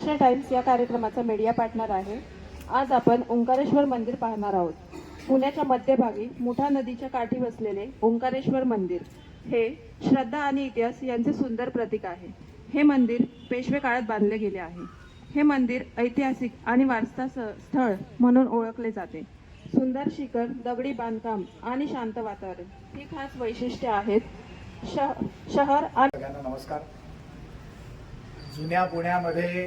Maharashtra times या कार्यक्रमाचा media partner आहे। आज आपण ओंकारेश्वर मंदिर पाहणार आहोत। पुण्याच्या मध्यभागी मुठा नदीच्या काठी वसलेले ओंकारेश्वर मंदिर हे श्रद्धा आणि इतिहास यांचे सुंदर प्रतीक आहे। हे मंदिर पेशवे काळात बांधले गेले आहे। हे मंदिर ऐतिहासिक आणि वारसा स्थळ म्हणून ओळखले जाते। सुंदर शिखर, दगडी बांधकाम आणि शांत वातावरण ही खास वैशिष्ट्ये आहेत। शहर आणि सगळ्यांना नमस्कार। जुन्या पुण्यामध्ये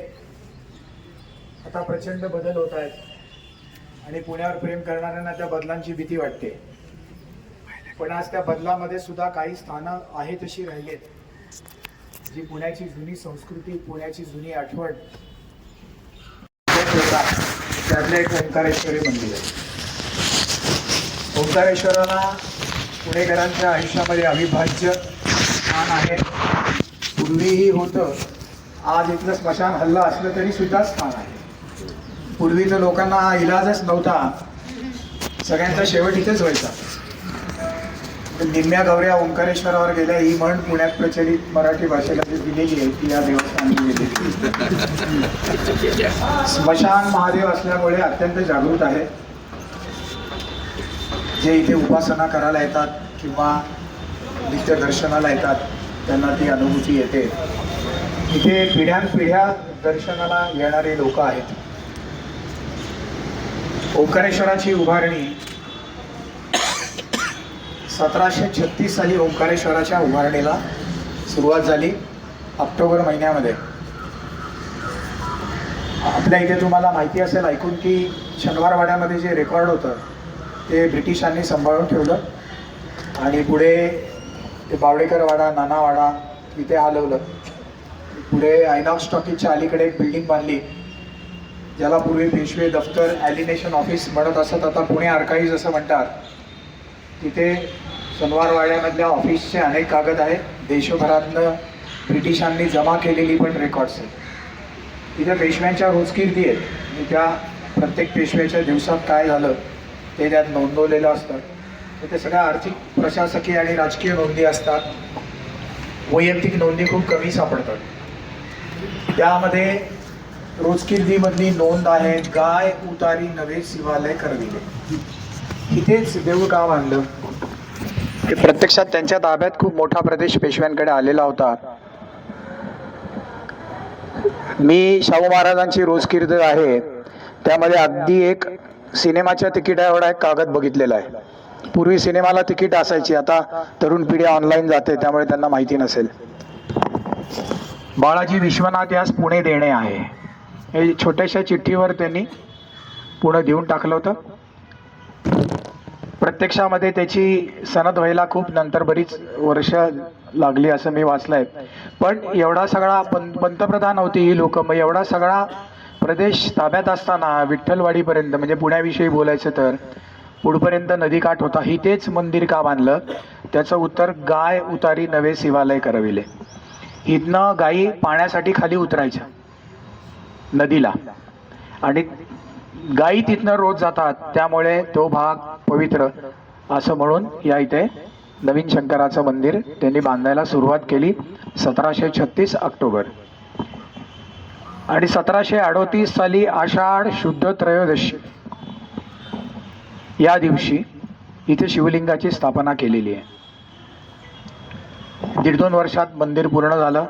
आता प्रचंड बदल होत आहेत आणि पुण्यावर प्रेम करणाऱ्यांना त्या बदलांची भीती वाटते, पण आज त्या बदलामध्ये सुद्धा काही स्थानं आहे तशी राहिलेत, जी पुण्याची जुनी संस्कृती, पुण्याची जुनी आठवण त्यातलं एक ओंकारेश्वरी मंदिर आहे। ओंकारेश्वराला पुणेकरांच्या आयुष्यामध्ये अविभाज्य स्थान आहे। पूर्वीही होतं, आज इथलं स्मशान हल्ला असलं तरी सुद्धा स्थान आहे। पूर्वी तर लोकांना हा इलाजच नव्हता, सगळ्यांचा शेवट इथेच व्हायचा। निम्म्या गौऱ्या ओंकारेश्वरावर गेल्या ही म्हण पुण्यात प्रचलित मराठी भाषेला जी दिलेली आहे ती या देवस्थानी दिलेली। स्मशान महादेव असल्यामुळे अत्यंत जागृत आहे। जे इथे उपासना करायला येतात किंवा नित्य दर्शनाला येतात त्यांना ती अनुभूती येते। इथे पिढ्यानपिढ्या दर्शनाला येणारे लोक आहेत। ओंकारेश्वराची उभारणी 1736 साली ओंकारेश्वराच्या उभारणीला सुरुवात झाली ऑक्टोबर महिन्यामध्ये। आपल्या इथे तुम्हाला माहिती असेल ऐकून की शनिवारवाड्यामध्ये जे रेकॉर्ड होतं ते ब्रिटिशांनी सांभाळून ठेवलं आणि पुढे ते बावडेकर वाडा, नाना वाडा इथे हलवलं। पुढे आयनॉक्स टॉकीजच्या अलीकडे एक बिल्डिंग बांधली, ज्याला पूर्वी पेशवे दफ्तर ॲलिनेशन ऑफिस म्हणत असत, आता पुणे आर्काइव्ज असं म्हणतात। तिथे शनिवारवाड्यामधल्या ऑफिसचे अनेक कागद आहेत, देशभरातनं ब्रिटिशांनी जमा केलेली पण रेकॉर्ड्स आहेत। तिथे पेशव्यांच्या रोजकीर्ती आहेत आणि त्या प्रत्येक पेशव्याच्या दिवसात काय झालं ते त्यात नोंदवलेलं असतं। तिथे सगळ्या आर्थिक, प्रशासकीय आणि राजकीय नोंदी असतात। वैयक्तिक नोंदी खूप कमी सापडतात। त्यामध्ये रोजकीर्तीमधली नोंद आहे, गाय उतारी नवे शिवालय करविले। इथेच देऊळगाव आणलं ते प्रत्यक्षात त्यांच्या ताब्यात खूप मोठा प्रदेश पेशव्यांकडे आलेला होता। मी शाहू महाराजांची रोजकीर्ती आहे त्यामध्ये अगदी एक सिनेमाच्या तिकिटा एवढा एक कागद बघितलेला आहे। पूर्वी सिनेमाला तिकीट असायची, आता तरुण पिढी ऑनलाईन जाते त्यामुळे त्यांना माहिती नसेल। बाळाजी विश्वनाथ यास पुणे देणे आहे, हे छोट्याशा चिठ्ठीवर त्यांनी पुणे देऊन टाकलं होतं। प्रत्यक्षामध्ये त्याची सनद व्हायला खूप नंतर बरीच वर्ष लागली असं मी वाचलंय। पण एवढा सगळा पंतप्रधान होती ही लोक, मग एवढा सगळा प्रदेश ताब्यात असताना विठ्ठलवाडीपर्यंत म्हणजे पुण्याविषयी बोलायचं तर पुढपर्यंत नदीकाठ होता, ही तेच मंदिर का बांधलं? त्याचं उत्तर गाय उतारी नवे शिवालय करविले। इथनं गायी पाण्यासाठी खाली उतरायच्या नदीला आणि गायी तिथनं रोज जातात, त्यामुळे तो भाग पवित्र असं म्हणून या इथे नवीन शंकराचं मंदिर त्यांनी बांधायला सुरुवात केली 1736 ऑक्टोबर। आणि 1738 साली आषाढ शुद्ध त्रयोदशी या दिवशी इथे शिवलिंगाची स्थापना केलेली आहे। 1.5-2 वर्षात मंदिर पूर्ण झालं।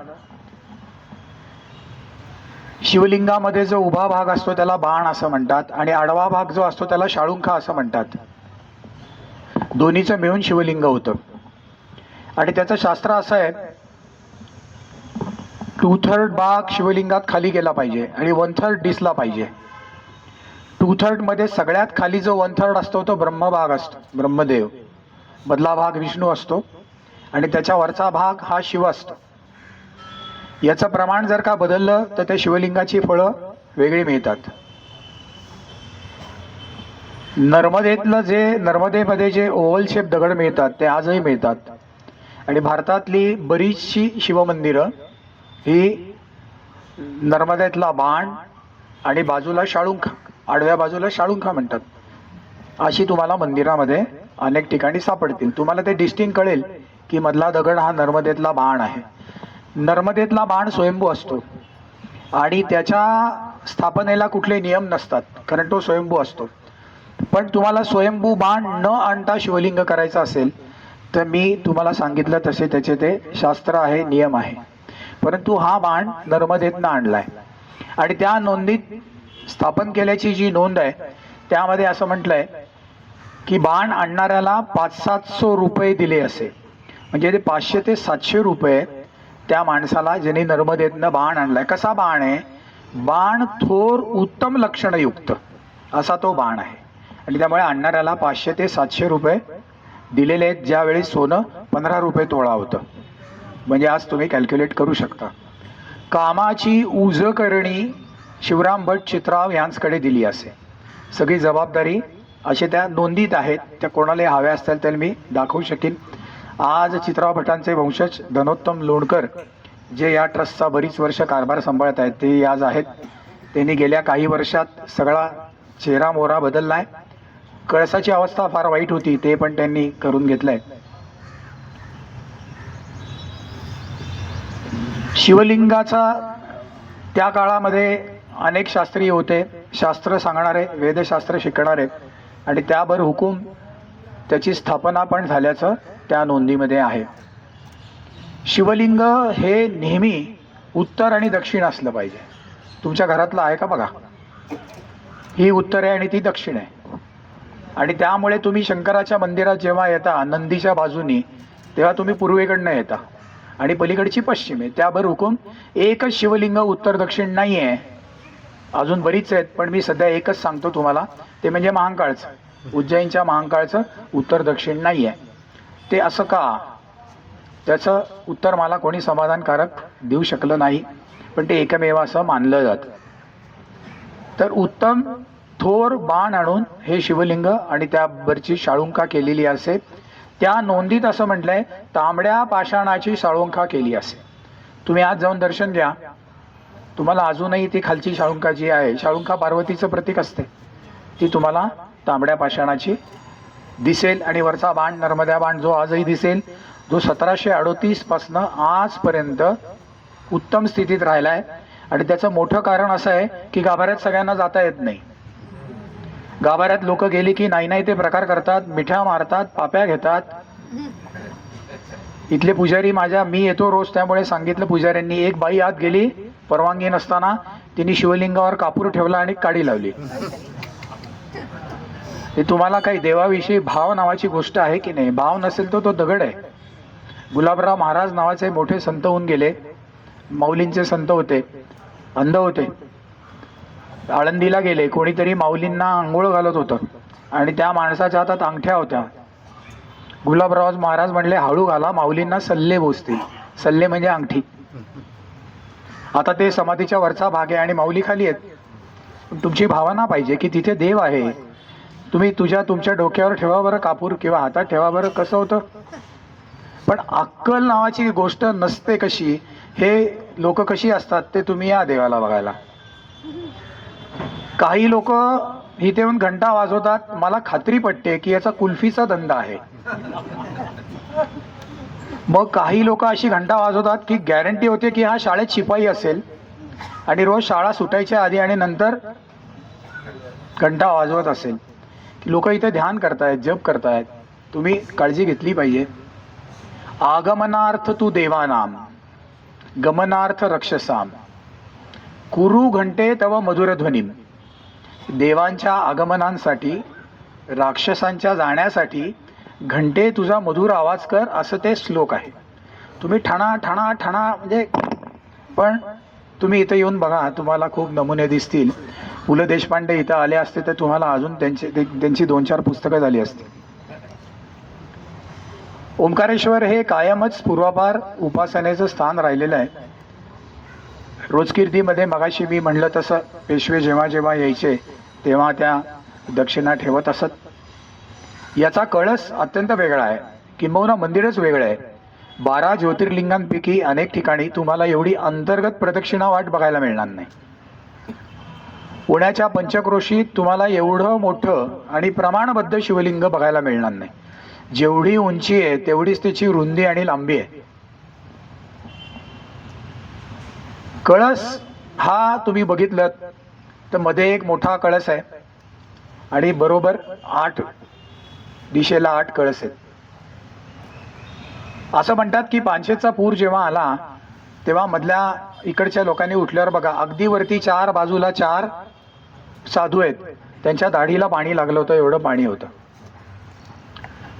शिवलिंगामध्ये जो उभा भाग असतो त्याला बाण असं म्हणतात आणि आडवा भाग जो असतो त्याला शाळुंखा असं म्हणतात। दोन्हीचं मिळून शिवलिंग होतं आणि त्याचं शास्त्र असं आहे, 2/3 भाग शिवलिंगात खाली गेला पाहिजे आणि 1/3 दिसला पाहिजे। 2/3 मध्ये सगळ्यात खाली जो 1/3 असतो तो ब्रह्मभाग असतो, ब्रह्मदेव। मधला भाग विष्णू असतो आणि त्याच्या वरचा भाग हा शिव असतो। याचं प्रमाण जर का बदललं तर त्या शिवलिंगाची फळं वेगळी मिळतात। नर्मदेमध्ये जे ओव्हल शेप दगड मिळतात ते आजही मिळतात आणि भारतातली बरीचशी शिवमंदिरं ही नर्मदेतला बाण आणि बाजूला शाळुंखा, आडव्या बाजूला शाळुंखा म्हणतात, अशी तुम्हाला मंदिरामध्ये अनेक ठिकाणी सापडतील। तुम्हाला ते डिस्टिंक्ट कळेल की मधला दगड हा नर्मदेतला बाण आहे। नर्मदेतला बाण स्वयंभू असतो, आणि त्याच्या स्थापनेला कुठले नियम नसतात, कारण तो स्वयंभू असतो. पण तुम्हाला स्वयंभू बाण न आणता शिवलिंग करायचं असेल तर मी तुम्हाला सांगितलं तसे त्याचे ते शास्त्र आहे, नियम आहे. परंतु हा बाण नर्मदेतनं आणलाय आणि त्या नोंदीत स्थापन केल्याची जी नोंद आहे त्यामध्ये असं म्हटलंय की बाण आणणाऱ्याला 500-700 रुपये दिले असे. म्हणजे ते 500 ते 700 रुपये त्या माणसाला ज्यांनी नर्मदेतनं बाण आणलाय. कसा बाण आहे? बाण थोर उत्तम लक्षणयुक्त असा तो बाण आहे आणि त्यामुळे आणणाऱ्याला 500 ते 700 रुपये दिलेले आहेत, ज्यावेळी सोनं 15 रुपये तोळा होतं. म्हणजे आज तुम्ही कॅल्क्युलेट करू शकता. कामाची उज करणी शिवराम भट चित्राव यांचकडे दिली असे. सगळी जबाबदारी असे त्या नोंदीत आहेत. त्या कोणाला हव्या असतील तर मी दाखवू शकेन. आज चित्राव भटांचे वंशज धनोत्तम लोणकर जे या ट्रस्टचा बरीच वर्ष कारभार सांभाळत आहेत ते आज आहेत. त्यांनी गेल्या काही वर्षात सगळा चेहरा मोहरा बदललाय. कळसाची अवस्था फार वाईट होती, ते पण त्यांनी करून घेतलंय. शिवलिंगाचा त्या काळामध्ये अनेक शास्त्री होते, शास्त्र सांगणारे, वेदशास्त्र शिकणारे, आणि त्यावर हुकूम त्याची स्थापना पण झाल्याचं त्या नोंदीमध्ये आहे. शिवलिंग हे नेहमी उत्तर आणि दक्षिण असलं पाहिजे. तुमच्या घरातलं आहे का बघा, ही उत्तर आहे आणि ती दक्षिण आहे. आणि त्यामुळे तुम्ही शंकराच्या मंदिरात जेव्हा येता नंदीच्या बाजूनी, तेव्हा तुम्ही पूर्वेकडनं येता आणि पलीकडची पश्चिम आहे. त्यावर हुकूम एकच शिवलिंग उत्तर दक्षिण नाही आहे, अजून बरीच आहेत, पण मी सध्या एकच सांगतो तुम्हाला, ते म्हणजे महाकाळचं. उज्जैनच्या महाकाळचं उत्तर दक्षिण नाही आहे. ते असं का? त्याचं उत्तर मला कोणी समाधानकारक देऊ शकलं नाही, पण ते एकमेव असं मानलं जातं. तर उत्तम थोर बाण आणून हे शिवलिंग आणि त्यावरची शाळुंका केलेली असे. त्या नोंदीत असं म्हटलंय, तांबड्या पाषाणाची शाळुंका केली असे. तुम्ही आज जाऊन दर्शन घ्या, तुम्हाला अजूनही ती खालची शाळुंका जी आहे, शाळुंका पार्वतीचं प्रतीक असते, ती तुम्हाला तांबड्या पाषाणाची दिसेल. आणि वरचा बाण नर्मदा बाण जो आजही दिसेल, जो 1738 पासनं आजपर्यंत उत्तम स्थितीत राहिलाय. आणि त्याचं मोठं कारण असं आहे की गाभाऱ्यात सगळ्यांना जाता येत नाही. गाभाऱ्यात लोक गेली की नाही ते प्रकार करतात, मिठ्या मारतात, पाप्या घेतात. इथले पुजारी मी येतो रोज, त्यामुळे सांगितलं पुजाऱ्यांनी, एक बाई आत गेली परवानगी नसताना, तिने शिवलिंगावर कापूर ठेवला आणि काडी लावली. हे तुम्हाला काही देवाविषयी भाव नावाची गोष्ट आहे की नाही? भाव नसेल तो दगड आहे. गुलाबराव महाराज नावाचे मोठे संत होऊन गेले, माऊलींचे संत होते, अंध होते. आळंदीला गेले, कोणीतरी माऊलींना आंघोळ घालत होतं आणि त्या माणसाच्या हातात अंगठ्या होत्या. गुलाबराव महाराज म्हणले, हळू घाला, माऊलींना सल्ले बोचतील. सल्ले म्हणजे अंगठी. आता ते समाधीच्या वरचा भाग आहे आणि माऊली खाली आहेत. तुमची भावना पाहिजे की तिथे देव आहे. तुम्ही तुमच्या डोक्यावर ठेवा बरं कापूर, किंवा हातात ठेवा बरं, कसं होतं. पण अक्कल नावाची गोष्ट नसते कशी, हे लोक कशी असतात ते तुम्ही या देवाला बघायला. काही लोक इथे येऊन घंटा वाजवतात, मला खात्री पटते की याचा कुल्फीचा धंदा आहे. मग काही लोक अशी घंटा वाजवतात की गॅरंटी होते की हा शाळेत शिपाई असेल आणि रोज शाळा सुटायच्या आधी आणि नंतर घंटा वाजवत असेल. लोक इथे ध्यान करतायत, जप करतायत. तुम्ही काळजी घेतली पाहिजे. आगमनार्थ तू देवानाम, गमनार्थ रक्षसाम, कुरु घंटे तव मधुरध्वनीम. देवांच्या आगमनांसाठी, राक्षसांच्या जाण्यासाठी घंटे तुझा मधुर आवाज कर, असं ते श्लोक आहे. तुम्ही ठाणा ठाणा ठाणा म्हणजे, पण तुम्ही इथं येऊन बघा, तुम्हाला खूप नमुने दिसतील. पु ल देशपांडे इथं आले असते तर तुम्हाला अजून त्यांची 2-4 पुस्तकं झाली असती. ओंकारेश्वर हे कायमच पूर्वापार उपासनेचं स्थान राहिलेलं आहे. रोजकीर्तीमध्ये मगाशी मी म्हणलं तसं पेशवे जेव्हा जेव्हा यायचे तेव्हा त्या दक्षिणा ठेवत असत. याचा कळस अत्यंत वेगळा आहे, किंबहुना मंदिरच वेगळं आहे. 12 ज्योतिर्लिंगांपैकी अनेक ठिकाणी तुम्हाला एवढी अंतर्गत प्रदक्षिणा वाट बघायला मिळणार नाही. पुण्याच्या पंचक्रोशीत तुम्हाला एवढं मोठं आणि प्रमाणबद्ध शिवलिंग बघायला मिळणार नाही. जेवढी उंची आहे तेवढीच त्याची रुंदी आणि लांबी आहे. कळस हा तुम्ही बघितलं तर मध्ये एक मोठा कळस आहे आणि बरोबर 8 दिशेला 8 कळस आहेत. असं म्हणतात की पानशेतचा पूर जेव्हा आला तेव्हा मधल्या इकडच्या लोकांनी उठल्यावर बघा, अगदी वरती 4 बाजूला 4 साधू आहेत, त्यांच्या दाढीला पाणी लागलं होतं, एवढं पाणी होतं.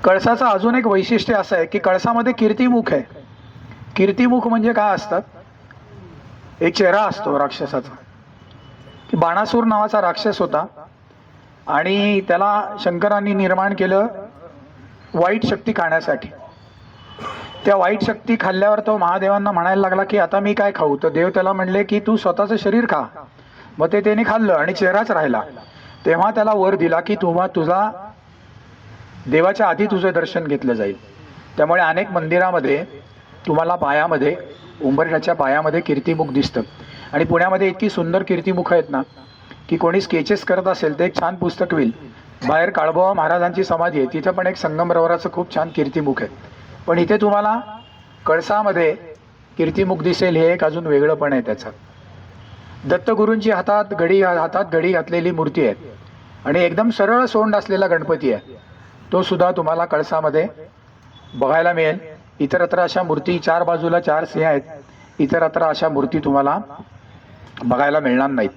कळसाचं अजून एक वैशिष्ट्य असं आहे की कळसामध्ये कीर्तिमुख आहे. कीर्तिमुख म्हणजे काय असतात, एक चेहरा असतो राक्षसाचा. की बाणासूर नावाचा राक्षस होता आणि त्याला शंकरांनी निर्माण केलं वाईट शक्ती खाण्यासाठी. त्या वाईट शक्ती खाल्ल्यावर तो महादेवांना म्हणायला लागला की आता मी काय खाऊ. तर देव त्याला म्हणले की तू स्वतःचं शरीर खा. मग ते त्याने खाल्लं आणि चेहराच राहिला. तेव्हा त्याला वर दिला की तुझा देवाच्या आधी तुझं दर्शन घेतलं जाईल. त्यामुळे अनेक मंदिरामध्ये तुम्हाला पायामध्ये, उंबरठ्याच्या पायामध्ये कीर्तिमुख दिसतं. आणि पुण्यामध्ये इतकी सुंदर कीर्तिमुख आहेत ना की कोणी स्केचेस करत असेल तर एक छान पुस्तक होईल. बाहेर काळभोवा महाराजांची समाधी आहे, तिथं पण एक संगमरवराचं खूप छान कीर्तिमुख आहे. पण इथे तुम्हाला कळसामध्ये कीर्तिमुख दिसेल, हे एक अजून वेगळं पण आहे त्याचं. दत्तगुरूंची हातात घडी घातलेली मूर्ती आहे आणि एकदम सरळ सोंड असलेला गणपती आहे, तो सुद्धा तुम्हाला कळसामध्ये बघायला मिळेल. इतरत्र अशा मूर्ती 4 बाजूला 4 सिंह आहेत, इतरत्र अशा मूर्ती तुम्हाला बघायला मिळणार नाहीत.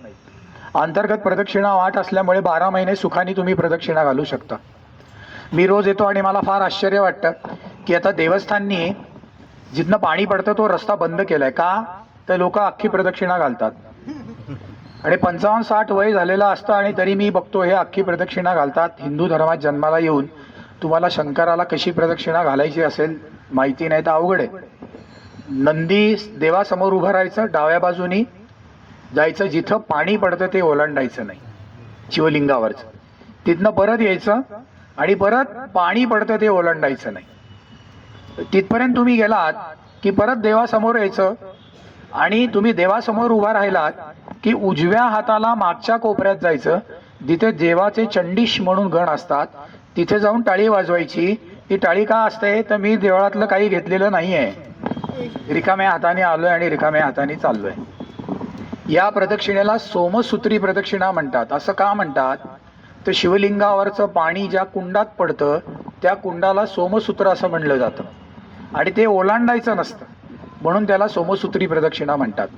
अंतर्गत प्रदक्षिणा वाट असल्यामुळे 12 महिने सुखाने तुम्ही प्रदक्षिणा घालू शकता. मी रोज येतो आणि मला फार आश्चर्य वाटतं की आता देवस्थाननी जिथनं पाणी पडतं तो रस्ता बंद केलाय का, तर लोक अख्खी प्रदक्षिणा घालतात. आणि 55-60 वय झालेलं असतं आणि तरी मी बघतो हे अख्खी प्रदक्षिणा घालतात. हिंदू धर्मात जन्माला येऊन तुम्हाला शंकराला कशी प्रदक्षिणा घालायची असेल माहिती नाही तर अवघड आहे. नंदी देवासमोर उभं राहायचं, डाव्या बाजूनी जायचं, जिथं पाणी पडतं ते ओलांडायचं नाही शिवलिंगावरचं, तिथनं परत यायचं आणि परत पाणी पडतं ते ओलांडायचं नाही. तिथपर्यंत तुम्ही गेलात की परत देवासमोर यायचं आणि तुम्ही देवासमोर उभा राहिलात की उजव्या हाताला मागच्या कोपऱ्यात जायचं, जिथे देवाचे चंडीश म्हणून गण असतात, तिथे जाऊन टाळी वाजवायची. ती टाळी का असते तर मी देवळातलं काही घेतलेलं नाही आहे, रिकाम्या हाताने आलोय आणि रिकाम्या हाताने चाललोय. या प्रदक्षिणेला सोमसूत्री प्रदक्षिणा म्हणतात. असं का म्हणतात तर शिवलिंगावरचं पाणी ज्या कुंडात पडतं त्या कुंडाला सोमसूत्र असं म्हणलं जातं आणि ते ओलांडायचं नसतं, म्हणून त्याला सोमसूत्री प्रदक्षिणा म्हणतात.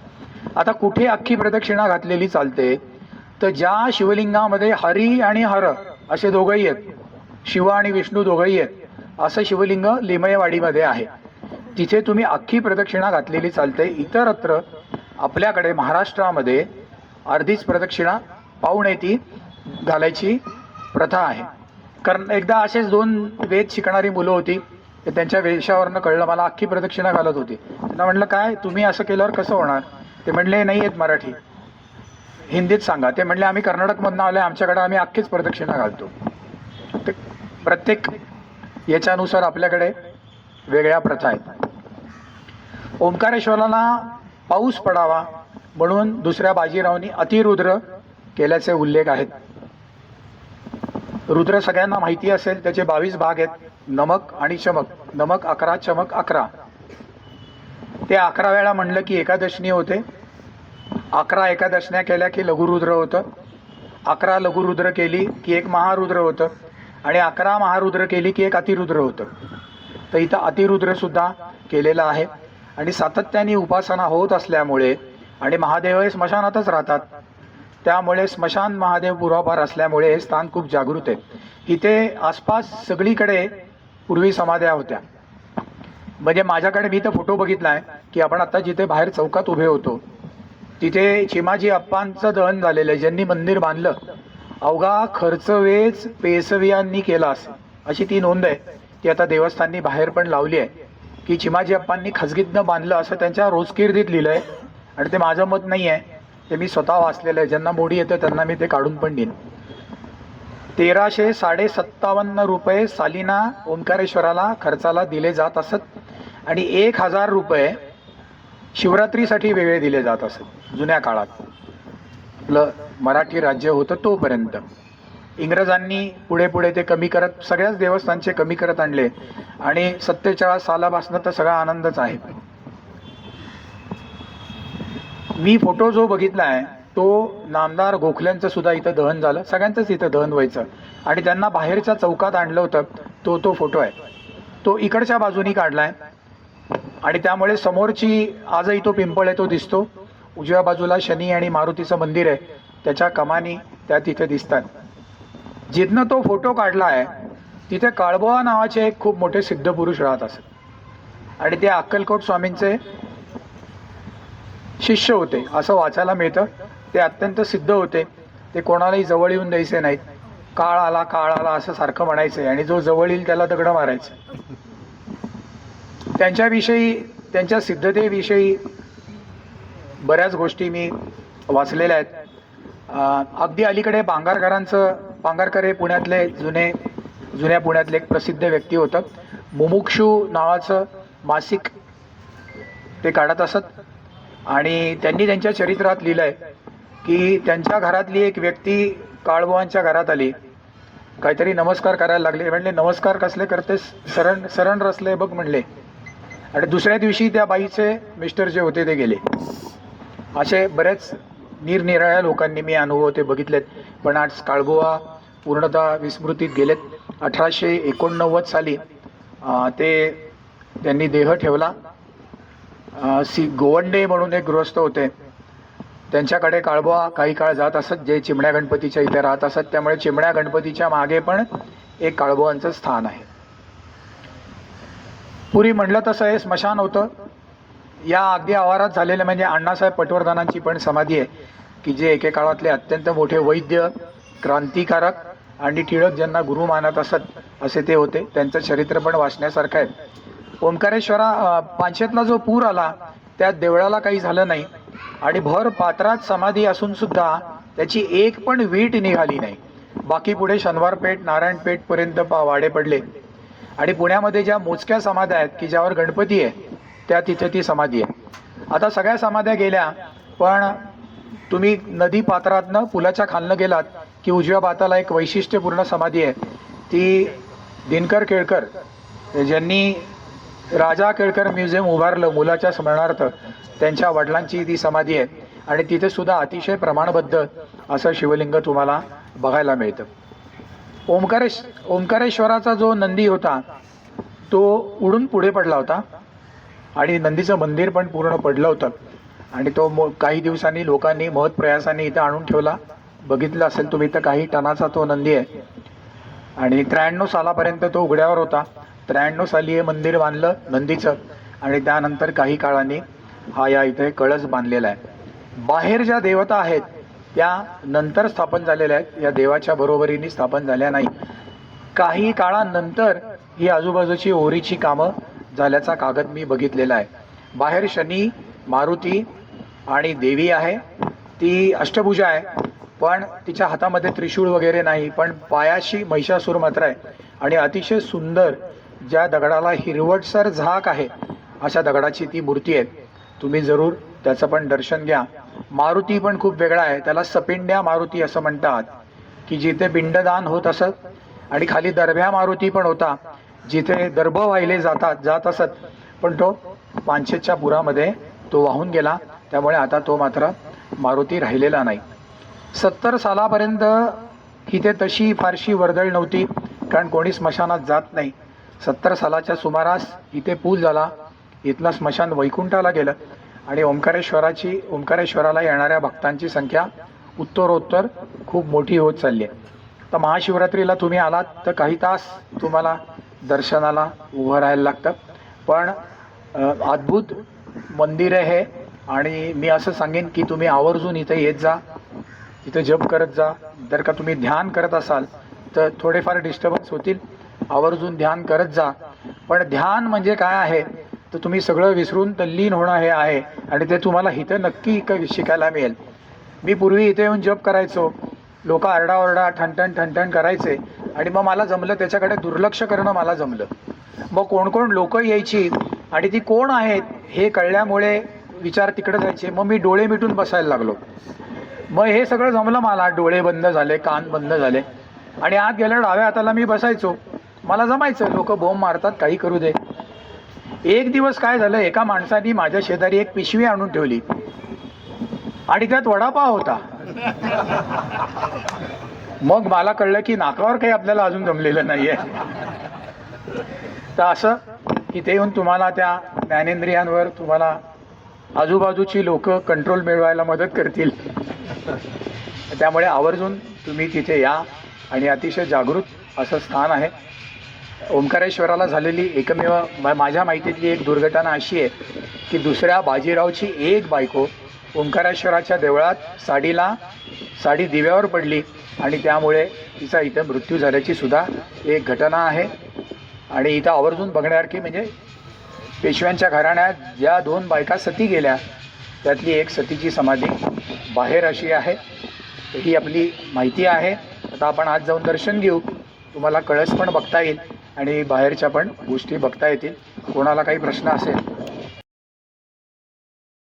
आता कुठे अख्खी प्रदक्षिणा घातलेली चालते तर ज्या शिवलिंगामध्ये हरी आणि हर असे दोघंही आहेत, शिव आणि विष्णू दोघंही आहेत, असं शिवलिंग लिमयवाडीमध्ये आहे, तिथे तुम्ही अख्खी प्रदक्षिणा घातलेली चालते. इतरत्र आपल्याकडे महाराष्ट्रामध्ये अर्धीच प्रदक्षिणा पाऊण ती घालायची प्रथा आहे. कारण एकदा असेच 2 वेद शिकणारी मुलं होती, त्यांच्या वेशावरनं कळलं मला, अख्खी प्रदक्षिणा घालत होती. त्यांना म्हटलं काय तुम्ही असं केल्यावर कसं होणार. ते म्हणले नाही येत मराठी, हिंदीत सांगा. ते म्हणले आम्ही कर्नाटकमधनं आलोय, आमच्याकडे आम्ही अख्खीच प्रदक्षिणा घालतो. ते प्रत्येक याच्यानुसार आपल्याकडे वेगळ्या प्रथा आहेत. ओंकारेश्वराला पाऊस पडावा म्हणून दुसऱ्या बाजीरावांनी अतिरुद्र केल्याचे उल्लेख आहेत. रुद्र सगळ्यांना माहिती असेल, त्याचे 22 भाग आहेत, नमक आणि चमक. नमक 11, चमक 11. ते 11 वेळा म्हणलं की एकादशनी होते. 11 एकादशन्या केल्या की लघुरुद्र होतं. 11 लघुरुद्र केली की एक महारुद्र होतं आणि 11 महारुद्र केली की एक अतिरुद्र होतं. तर इथं अतिरुद्र सुद्धा केलेलं आहे आणि सातत्याने उपासना होत असल्यामुळे आणि महादेव हे स्मशानातच राहतात, त्यामुळे स्मशान महादेव पुरापार असल्यामुळे हे स्थान खूप जागृत आहे. इथे आसपास सगळीकडे पूर्वी समाध्या होत्या. म्हणजे माझ्याकडे मी तर फोटो बघितला आहे की आपण आता जिथे बाहेर चौकात उभे होतो तिथे चिमाजी अप्पांचं दहन झालेलं आहे. ज्यांनी मंदिर बांधलं अवघा खर्च वेच पेसवियांनी केला असेल, अशी ती नोंद आहे. ती आता देवस्थाननी बाहेर पण लावली आहे की चिमाजी अप्पांनी खसगीतनं बांधलं असं त्यांच्या रोजकीर्दीत लिहिलं आहे. आणि ते माझं मत नाही आहे, ते मी स्वतः वाचलेलं आहे. ज्यांना मोडी येतं त्यांना मी ते काढून पण देईन. 1357 रुपये सालिना ओंकारेश्वराला खर्चाला दिले जात असत आणि 1000 रुपये शिवरात्रीसाठी वेगळे दिले जात असत जुन्या काळात. आपलं मराठी राज्य होतं तोपर्यंत. इंग्रजांनी पुढे पुढे ते कमी करत, सगळ्याच देवस्थानचे कमी करत आणले आणि 47 सालापासून तर सगळा आनंदच आहे. मी फोटो जो बघितला आहे तो नामदार गोखल्यांचं सुद्धा इथं दहन झालं, सगळ्यांचंच इथं दहन व्हायचं आणि त्यांना बाहेरच्या चौकात आणलं होतं. तो फोटो आहे, तो इकडच्या बाजूनी काढला आहे आणि त्यामुळे समोरची आजही तो पिंपळ आहे तो दिसतो. उजव्या बाजूला शनी आणि मारुतीचं मंदिर आहे, त्याच्या कमानी त्या तिथे दिसतात. जिथनं तो फोटो काढला आहे तिथे काळबोळा नावाचे एक खूप मोठे सिद्ध पुरुष राहत असत आणि ते अक्कलकोट स्वामींचे शिष्य होते असं वाचायला मिळतं. ते अत्यंत सिद्ध होते, ते कोणालाही जवळ येऊन द्यायचे नाहीत. काळ आला असं सारखं म्हणायचे आणि जो जवळ येईल त्याला दगडं मारायचे. त्यांच्याविषयी, त्यांच्या सिद्धतेविषयी बऱ्याच गोष्टी मी वाचलेल्या आहेत. अगदी अलीकडे पांगारकर हे पुण्यातले जुन्या पुण्यातले एक प्रसिद्ध व्यक्ती होतं. मुमुक्षू नावाचं मासिक ते काढत असत आणि त्यांनी त्यांच्या चरित्रात लिहिलं आहे की त्यांच्या घरातली एक व्यक्ती काळबोळांच्या घरात आली, काहीतरी नमस्कार करायला लागले. म्हणले नमस्कार कसले करतेस, सरण रचले बघ म्हणले. आणि दुसऱ्या दिवशी त्या बाईचे मिस्टर जे होते ते गेले. असे बरेच निरनिराळ्या लोकांनी मी अनुभव ते बघितलेत. पण आज काळबोळा पूर्णतः विस्मृतीत गेलेत. 1889 साली त्यांनी देह ठेवला. गोवंडे म्हणून एक गृहस्थ होते, त्यांच्याकडे काळबोळा काही काळ जात असत, जे चिमण्या गणपतीच्या इथे राहत असत. त्यामुळे चिमण्या गणपतीच्या मागे पण एक काळबोळांचं स्थान आहे. पूर्वी म्हणलं तसं हे स्मशान होतं. या अगदी आवारात झालेल्या म्हणजे अण्णासाहेब पटवर्धनांची पण समाधी आहे की जे एके काळातले अत्यंत मोठे वैद्य, क्रांतिकारक आणि टिळक ज्यांना गुरु मानत असत असे ते होते. त्यांचं चरित्र पण वाचण्यासारखं आहे. ओंकारेश्वरा पांचेतला जो पूर आला त्यात देवळाला काही झालं नाही आणि भर पात्रात समाधी असून सुद्धा त्याची एक पण वीट निघाली नाही. बाकी पुढे शनिवारपेठ, नारायणपेठपर्यंत वाडे पडले आणि पुण्यामध्ये ज्या मोजक्या समाध्या आहेत की ज्यावर गणपती आहे त्या तिथे ती समाधी आहे. आता सगळ्या समाध्या गेल्या, पण तुम्ही नदी पात्रातनं पुलाच्या खालनं गेलात की उजव्या बाताला एक वैशिष्ट्यपूर्ण समाधी आहे. ती दिनकर केळकर ज्यांनी राजा केळकर म्युझियम उभारलं मुलाच्या स्मरणार्थ, त्यांच्या वडिलांची ती समाधी आहे आणि तिथे सुद्धा अतिशय प्रमाणबद्ध असं शिवलिंग तुम्हाला बघायला मिळतं. ओंकारेश्वराचा जो नंदी होता तो उडून पुढे पडला होता आणि नंदीचं मंदिर पण पूर्ण पडलं होतं आणि तो काही दिवसांनी लोकांनी महत्प्रयासाने इथं आणून ठेवला. बघितलं असेल तुम्ही, तर काही टनाचा तो नंदी आहे आणि 93 सालापर्यंत तो उघड्यावर होता. 93 साली हे मंदिर बांधलं नंदीचं आणि त्यानंतर काही काळाने हा या इथे कळस बांधलेला आहे. बाहेर ज्या देवता आहेत त्या नंतर स्थापन झालेल्या आहेत, या देवाच्या बरोबरीने स्थापन झाल्या नाही. काही काळानंतर ही आजूबाजूची ओरीची कामं झाल्याचा कागद मी बघितलेला आहे. बाहेर शनी, मारुती आणि देवी आहे, ती अष्टभुजा आहे, पण तिच्या हातामध्ये त्रिशूळ वगैरे नाही, पण पायाशी महिषासूर मात्र आहे आणि अतिशय सुंदर ज्या दगडाला हिरवटसर झाक आहे अशा दगडाची ती मूर्ती आहे. तुम्ही जरूर त्याचं पण दर्शन घ्या. मारुती पण खूप वेगळा आहे, त्याला सपिंड्या मारुती असं म्हणतात की जिथे पिंडदान होत असत आणि खाली दर्भ्या मारुती पण होता जिथे दर्भ वाहिले जात असत, पण तो पांचेतच्या पुरामध्ये तो वाहून गेला. त्यामुळे आता तो मात्र मारुती राहिलेला नाही. 70 सालापर्यंत इथे तशी फारशी वर्दळ नव्हती, कारण कोणी स्मशानात जात नाही. 70 सालाच्या सुमारास इथे पूल झाला, इथलं स्मशान वैकुंठाला गेलं आणि ओंकारेश्वराला येणाऱ्या भक्तांची संख्या उत्तरोत्तर खूप मोठी होत चालली आहे. तर महाशिवरात्रीला तुम्ही आलात तर काही तास तुम्हाला दर्शनाला उभं राहायला लागतं, पण अद्भुत मंदिर आहे आणि मी असं सांगेन की तुम्ही आवर्जून इथे येत जा, इथं जप करत जा. जर का तुम्ही ध्यान करत असाल तर थोडेफार डिस्टर्बन्स होतील, आवर्जून ध्यान करत जा. पण ध्यान म्हणजे काय आहे तर तुम्ही सगळं विसरून तल्लीन होणं हे आहे आणि ते तुम्हाला इथं नक्की शिकायला मिळेल. मी पूर्वी इथे येऊन जप करायचो, लोक आरडाओरडा ठणठण करायचे आणि मग मला जमलं, त्याच्याकडे दुर्लक्ष करणं मला जमलं. मग कोण लोक यायची आणि ती कोण आहेत हे कळल्यामुळे विचार तिकडे जायचे. मग मी डोळे मिटून बसायला लागलो. मग हे सगळं जमलं मला, डोळे बंद झाले, कान बंद झाले आणि आत गेल्या डाव्या हाताला मी बसायचो. मला जमायचं, लोक बोंब मारतात काही करू दे. एक दिवस काय झालं, एका माणसाने माझ्या शेजारी एक पिशवी आणून ठेवली आणि त्यात वडापाव होता. मग मला कळलं की नाकावर काही आपल्याला अजून जमलेलं नाहीये. तर असं इथे येऊन तुम्हाला त्या ज्ञानेंद्रियांवर तुम्हाला आजूबाजूची लोक कंट्रोल मिळवायला मदत करतील. त्यामुळे आवर्जून तुम्ही तिथे या. आणि अतिशय जागृत असं स्थान आहे. ओंकारेश्वराला झालेली एकमेव माझ्या माहितीतली एक दुर्घटना अशी आहे की दुसऱ्या बाजीरावची एक बायको ओंकारेश्वराच्या देवळात साडी दिव्यावर पडली आणि त्यामुळे तिचा इथं मृत्यू झाल्याची सुद्धा एक घटना आहे. आणि इथं आवर्जून बघण्यासारखी म्हणजे पेशव्यांच्या घराण्यात ज्या 2 बायका सती गेल्या त्यातली एक सतीची समाधी बाहेर अशी आहे. ही आपली माहिती आहे. आता आपण आज जाऊन दर्शन घेऊ. तुम्हाला कळस पण बघता येईल आणि बाहेरच्या पण गोष्टी बघता येतील. कोणाला काही प्रश्न असेल